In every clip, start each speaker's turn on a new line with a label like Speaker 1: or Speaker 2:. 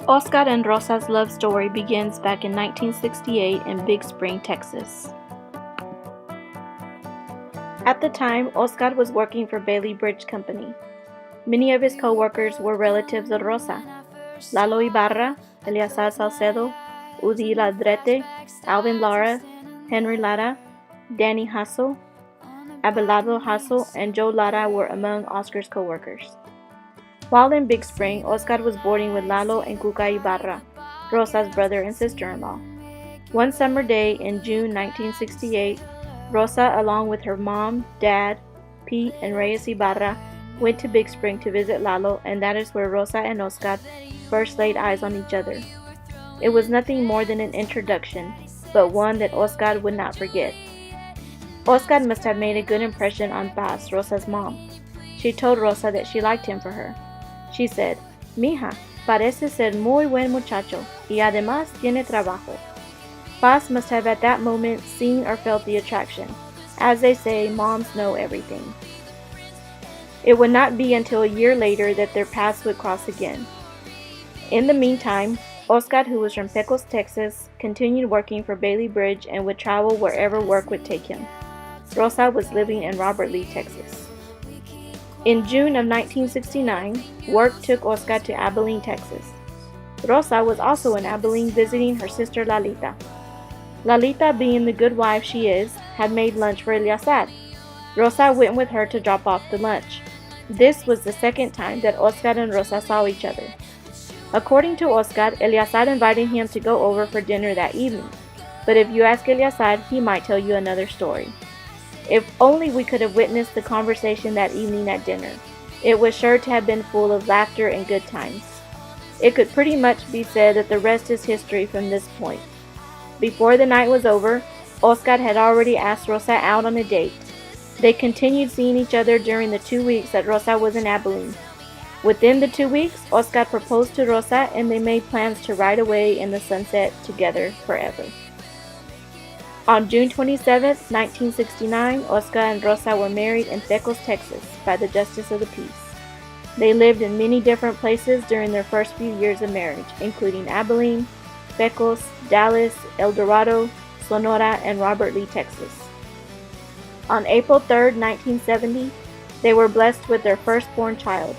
Speaker 1: Oscar and Rosa's love story begins back in 1968 in Big Spring, Texas. At the time, Oscar was working for Bailey Bridge Company. Many of his co-workers were relatives of Rosa: Lalo Ibarra, Eleazar Salcedo, Udi Ladrete, Alvin Lara, Henry Lara, Danny Hassel, Abelardo Hassel, and Joe Lara were among Oscar's co-workers. While in Big Spring, Oscar was boarding with Lalo and Cuca Ibarra, Rosa's brother and sister-in-law. One summer day in June 1968, Rosa, along with her mom, dad, Pete, and Reyes Ibarra, went to Big Spring to visit Lalo, and that is where Rosa and Oscar first laid eyes on each other. It was nothing more than an introduction, but one that Oscar would not forget. Oscar must have made a good impression on Paz, Rosa's mom. She told Rosa that she liked him for her. She said, "Mija, parece ser muy buen muchacho, y además tiene trabajo." Paz must have at that moment seen or felt the attraction. As they say, moms know everything. It would not be until a year later that their paths would cross again. In the meantime, Oscar, who was from Pecos, Texas, continued working for Bailey Bridge and would travel wherever work would take him. Rosa was living in Robert Lee, Texas. In June of 1969, work took Oscar to Abilene, Texas. Rosa was also in Abilene visiting her sister Lalita. Lalita, being the good wife she is, had made lunch for Eleazar. Rosa went with her to drop off the lunch. This was the second time that Oscar and Rosa saw each other. According to Oscar, Eleazar invited him to go over for dinner that evening, but if you ask Eleazar, he might tell you another story. If only we could have witnessed the conversation that evening at dinner. It was sure to have been full of laughter and good times. It could pretty much be said that the rest is history from this point. Before the night was over, Oscar had already asked Rosa out on a date. They continued seeing each other during the 2 weeks that Rosa was in Abilene. Within the 2 weeks, Oscar proposed to Rosa and they made plans to ride away in the sunset together forever. On June 27, 1969, Oscar and Rosa were married in Pecos, Texas, by the Justice of the Peace. They lived in many different places during their first few years of marriage, including Abilene, Pecos, Dallas, El Dorado, Sonora, and Robert Lee, Texas. On April 3, 1970, they were blessed with their firstborn child,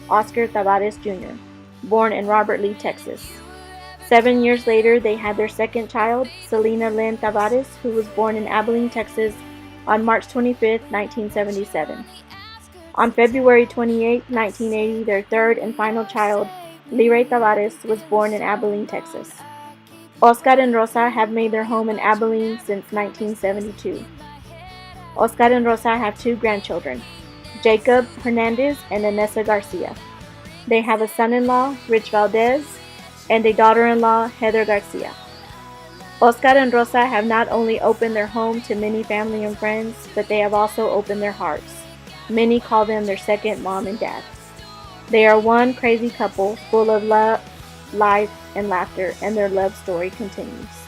Speaker 1: Oscar Tavares Jr., born in Robert Lee, Texas. 7 years later, they had their second child, Selena Lynn Tavares, who was born in Abilene, Texas, on March 25, 1977. On February 28, 1980, their third and final child, Lyrae Tavares, was born in Abilene, Texas. Oscar and Rosa have made their home in Abilene since 1972. Oscar and Rosa have 2 grandchildren, Jacob Hernandez and Anessa Garcia. They have a son-in-law, Rich Valdez, and a daughter-in-law, Heather Garcia. Oscar and Rosa have not only opened their home to many family and friends, but they have also opened their hearts. Many call them their second mom and dad. They are one crazy couple full of love, life, and laughter, and their love story continues.